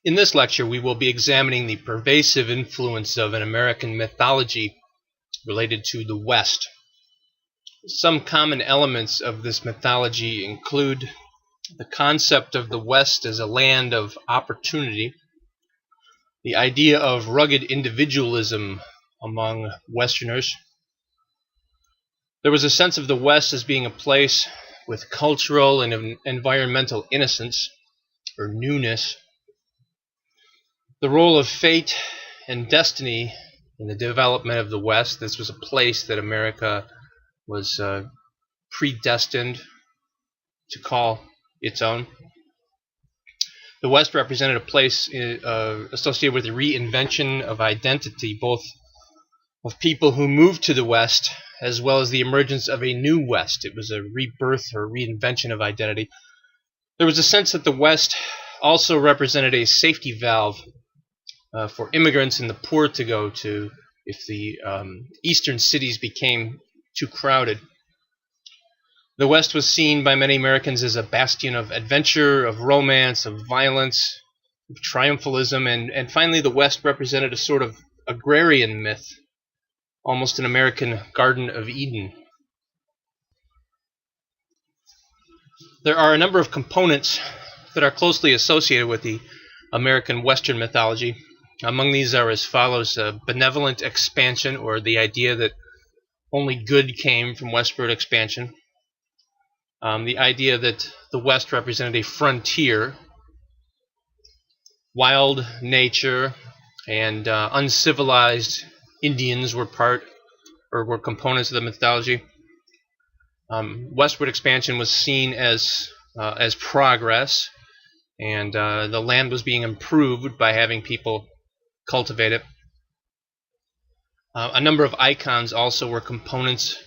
In this lecture, we will be examining the pervasive influence of an American mythology related to the West. Some common elements of this mythology include the concept of the West as a land of opportunity, the idea of rugged individualism among Westerners. There was a sense of the West as being a place with cultural and environmental innocence, or newness. The role of fate and destiny in the development of the West. This was a place that America was predestined to call its own. The West represented a place associated with the reinvention of identity, both of people who moved to the West as well as the emergence of a new West. It was a rebirth or reinvention of identity. There was a sense that the West also represented a safety valve for immigrants and the poor to go to if the eastern cities became too crowded. The West was seen by many Americans as a bastion of adventure, of romance, of violence, of triumphalism, and finally the West represented a sort of agrarian myth, almost an American Garden of Eden. There are a number of components that are closely associated with the American Western mythology. Among these are as follows: benevolent expansion, or the idea that only good came from westward expansion. The idea that the West represented a frontier, wild nature, and uncivilized Indians were components of the mythology. Westward expansion was seen as progress, and the land was being improved by having people cultivate it. A number of icons also were components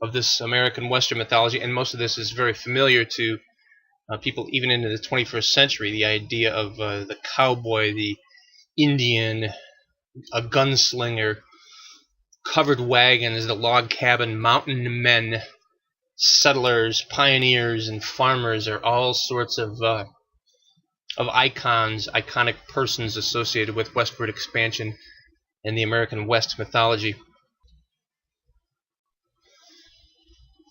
of this American Western mythology, and most of this is very familiar to people even into the 21st century. The idea of the cowboy, the Indian, a gunslinger, covered wagons, the log cabin, mountain men, settlers, pioneers, and farmers are all sorts of icons, iconic persons associated with westward expansion in the American West mythology.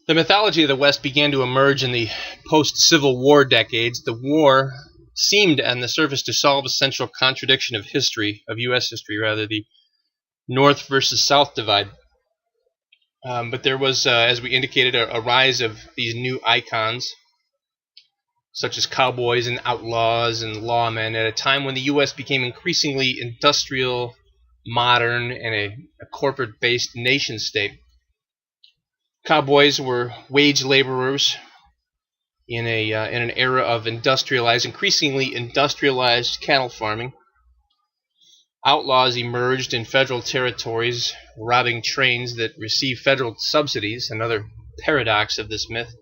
The mythology of the West began to emerge in the post-Civil War decades. The war seemed on the surface to solve a central contradiction of history, of U.S. history rather, the North versus South divide. But there was, as we indicated, a rise of these new icons, such as cowboys and outlaws and lawmen, at a time when the U.S. became increasingly industrial, modern, and a corporate-based nation-state. Cowboys were wage laborers in an era of increasingly industrialized cattle farming. Outlaws emerged in federal territories, robbing trains that receive federal subsidies, another paradox of this myth.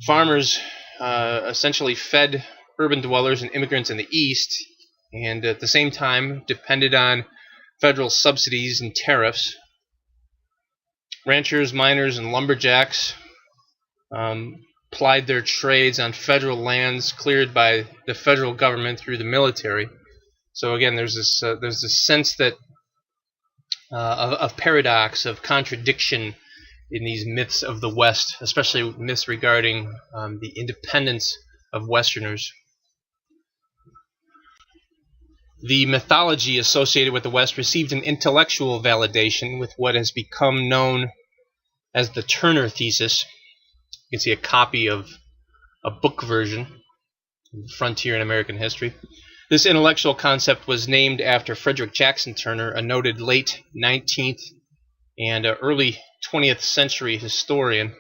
Farmers essentially fed urban dwellers and immigrants in the East, and at the same time depended on federal subsidies and tariffs. Ranchers, miners, and lumberjacks plied their trades on federal lands cleared by the federal government through the military. So again, there's this sense that of paradox, of contradiction in these myths of the West, especially myths regarding the independence of Westerners. The mythology associated with the West received an intellectual validation with what has become known as the Turner thesis. You can see a copy of a book version of Frontier in American History. This intellectual concept was named after Frederick Jackson Turner, a noted late 19th and early 20th century historian.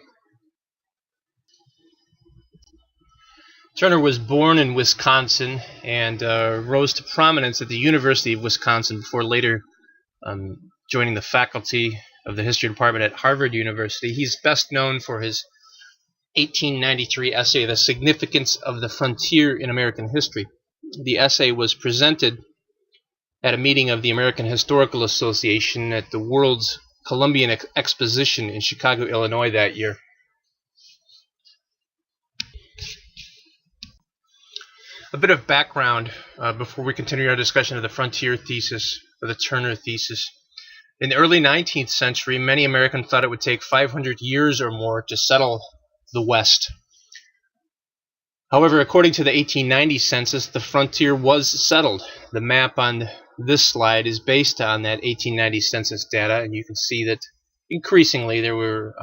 Turner was born in Wisconsin and rose to prominence at the University of Wisconsin before later joining the faculty of the history department at Harvard University. He's best known for his 1893 essay, The Significance of the Frontier in American History. The essay was presented at a meeting of the American Historical Association at the World's Columbian Exposition in Chicago, Illinois that year. A bit of background before we continue our discussion of the frontier thesis, or the Turner thesis. In the early 19th century, many Americans thought it would take 500 years or more to settle the West. However, according to the 1890 census, the frontier was settled. The map on this slide is based on that 1890 census data, and you can see that increasingly there were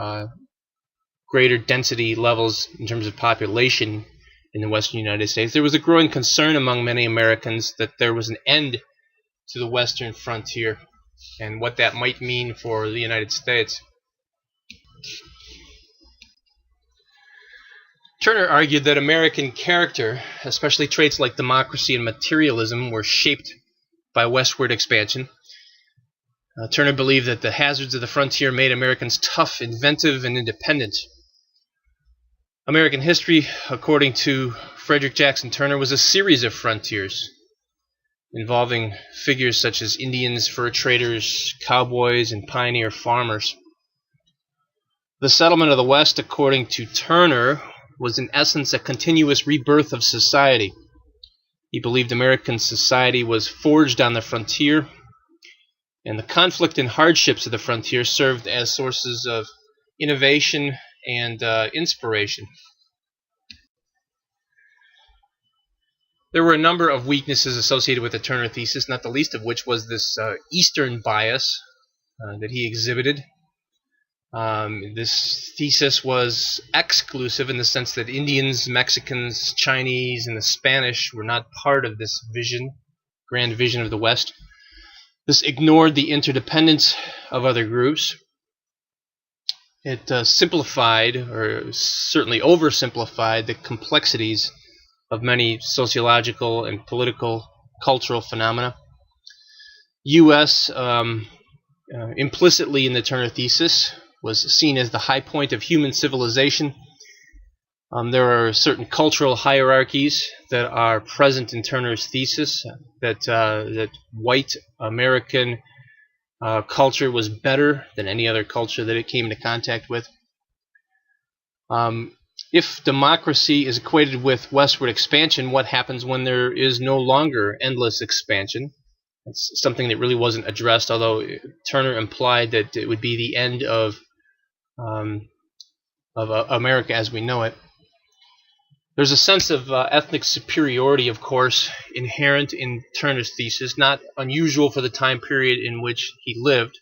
greater density levels in terms of population in the western United States. There was a growing concern among many Americans that there was an end to the western frontier and what that might mean for the United States. Turner argued that American character, especially traits like democracy and materialism, were shaped by westward expansion. Turner believed that the hazards of the frontier made Americans tough, inventive, and independent. American history, according to Frederick Jackson Turner, was a series of frontiers involving figures such as Indians, fur traders, cowboys, and pioneer farmers. The settlement of the West, according to Turner, was in essence a continuous rebirth of society. He believed American society was forged on the frontier, and the conflict and hardships of the frontier served as sources of innovation and inspiration. There were a number of weaknesses associated with the Turner thesis, not the least of which was this Eastern bias that he exhibited. This thesis was exclusive in the sense that Indians, Mexicans, Chinese, and the Spanish were not part of this vision, grand vision of the West. This ignored the interdependence of other groups. It simplified, or certainly oversimplified, the complexities of many sociological and political, cultural phenomena. U.S. Implicitly in the Turner thesis was seen as the high point of human civilization. There are certain cultural hierarchies that are present in Turner's thesis, that white American culture was better than any other culture that it came into contact with. If democracy is equated with westward expansion, what happens when there is no longer endless expansion? It's something that really wasn't addressed, although Turner implied that it would be the end of America as we know it. There's a sense of ethnic superiority, of course, inherent in Turner's thesis, not unusual for the time period in which he lived.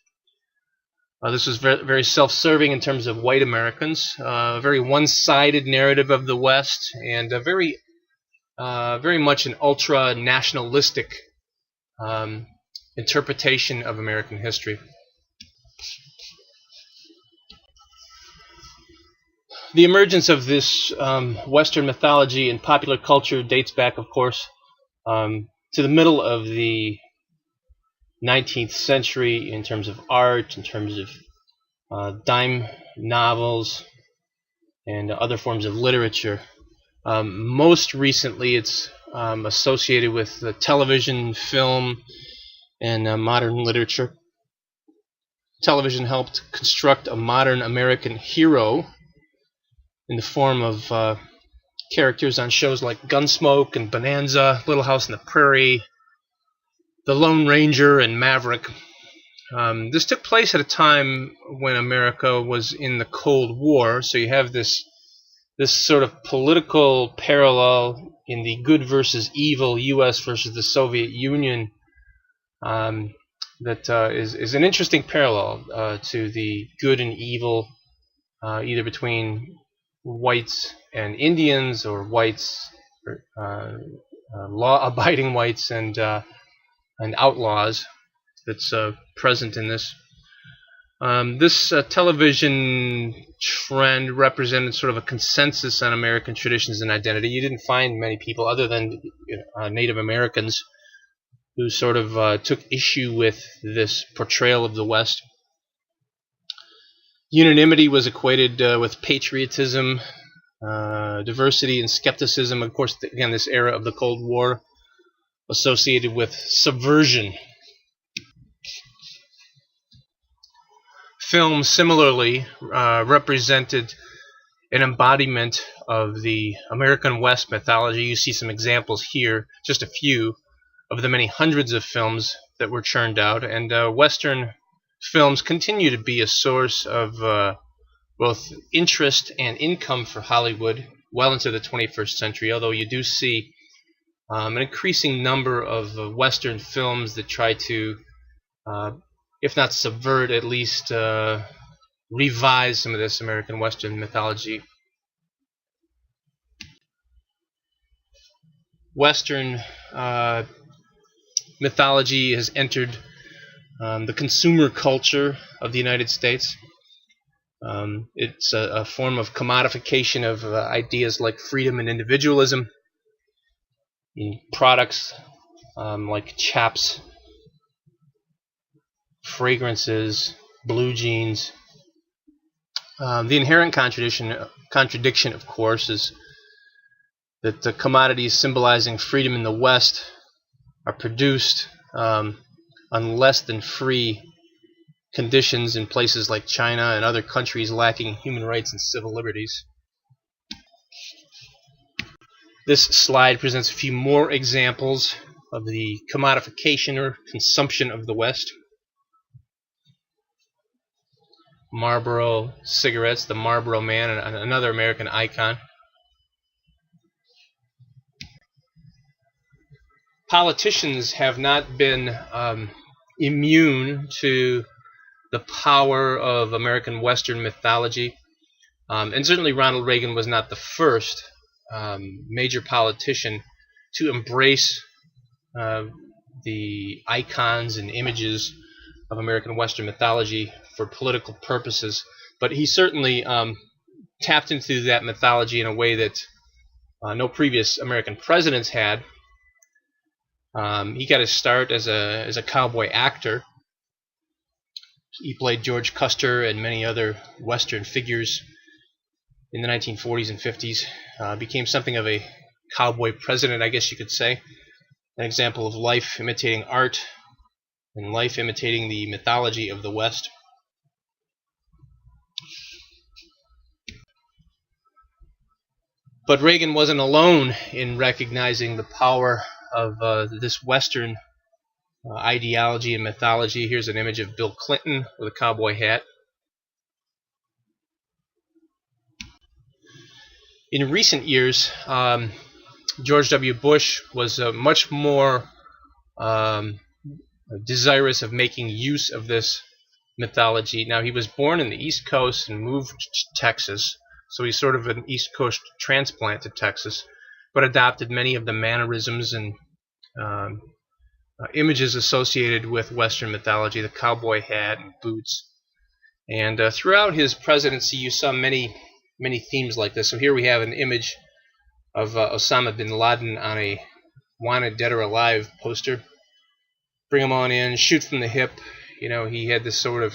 This was very self-serving in terms of white Americans, a very one-sided narrative of the West, and a very much an ultra-nationalistic interpretation of American history. The emergence of this Western mythology in popular culture dates back, of course, to the middle of the 19th century in terms of art, in terms of dime novels, and other forms of literature. Most recently, it's associated with television, film, and modern literature. Television helped construct a modern American hero in the form of characters on shows like Gunsmoke and Bonanza, Little House on the Prairie, The Lone Ranger, and Maverick. This took place at a time when America was in the Cold War, so you have this sort of political parallel in the good versus evil U.S. versus the Soviet Union that is an interesting parallel to the good and evil either between whites and Indians, or whites, law-abiding whites and outlaws that's present in this. This television trend represented sort of a consensus on American traditions and identity. You didn't find many people other than Native Americans who sort of took issue with this portrayal of the West. Unanimity was equated with patriotism, diversity, and skepticism. Of course, again, this era of the Cold War associated with subversion. Film similarly represented an embodiment of the American West mythology. You see some examples here, just a few of the many hundreds of films that were churned out, and Western films continue to be a source of both interest and income for Hollywood well into the 21st century, although you do see an increasing number of Western films that try to, if not subvert, at least revise some of this American Western mythology. Western mythology has entered the consumer culture of the United States. It's a form of commodification of ideas like freedom and individualism in products like chaps, fragrances, blue jeans. The inherent contradiction, of course, is that the commodities symbolizing freedom in the West are produced on less than free conditions in places like China and other countries lacking human rights and civil liberties. This slide presents a few more examples of the commodification or consumption of the West. Marlboro cigarettes, the Marlboro Man, another American icon. Politicians have not been immune to the power of American Western mythology, and certainly Ronald Reagan was not the first major politician to embrace the icons and images of American Western mythology for political purposes, but he certainly tapped into that mythology in a way that no previous American presidents had. He got his start as a cowboy actor. He played George Custer and many other Western figures in the 1940s and 50s. Became something of a cowboy president, I guess you could say. An example of life imitating art and life imitating the mythology of the West. But Reagan wasn't alone in recognizing the power of this Western ideology and mythology. Here's an image of Bill Clinton with a cowboy hat. In recent years, George W. Bush was much more desirous of making use of this mythology. Now, he was born in the East Coast and moved to Texas, so he's sort of an East Coast transplant to Texas, but adopted many of the mannerisms and images associated with Western mythology, the cowboy hat and boots. And throughout his presidency, you saw many themes like this. So here we have an image of Osama bin Laden on a wanted dead or alive poster. Bring him on in, shoot from the hip. You know, he had this sort of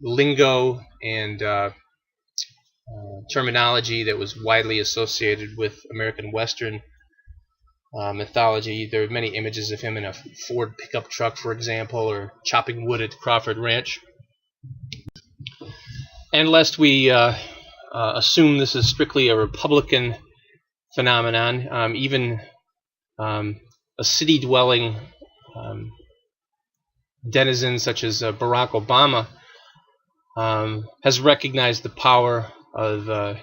lingo and terminology that was widely associated with American Western mythology. There are many images of him in a Ford pickup truck, for example, or chopping wood at Crawford Ranch. And lest we assume this is strictly a Republican phenomenon, even a city-dwelling denizen such as Barack Obama has recognized the power of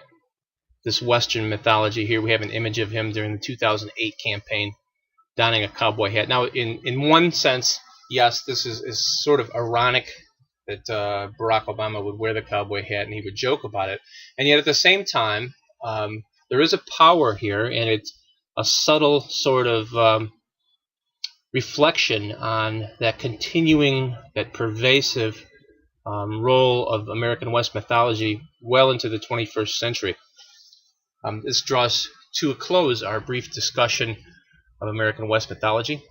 this Western mythology. Here we have an image of him during the 2008 campaign donning a cowboy hat. Now, in one sense, yes, this is sort of ironic that Barack Obama would wear the cowboy hat and he would joke about it. And yet at the same time, there is a power here, and it's a subtle sort of reflection on that continuing, that pervasive role of American West mythology well into the 21st century. This draws to a close our brief discussion of American West mythology.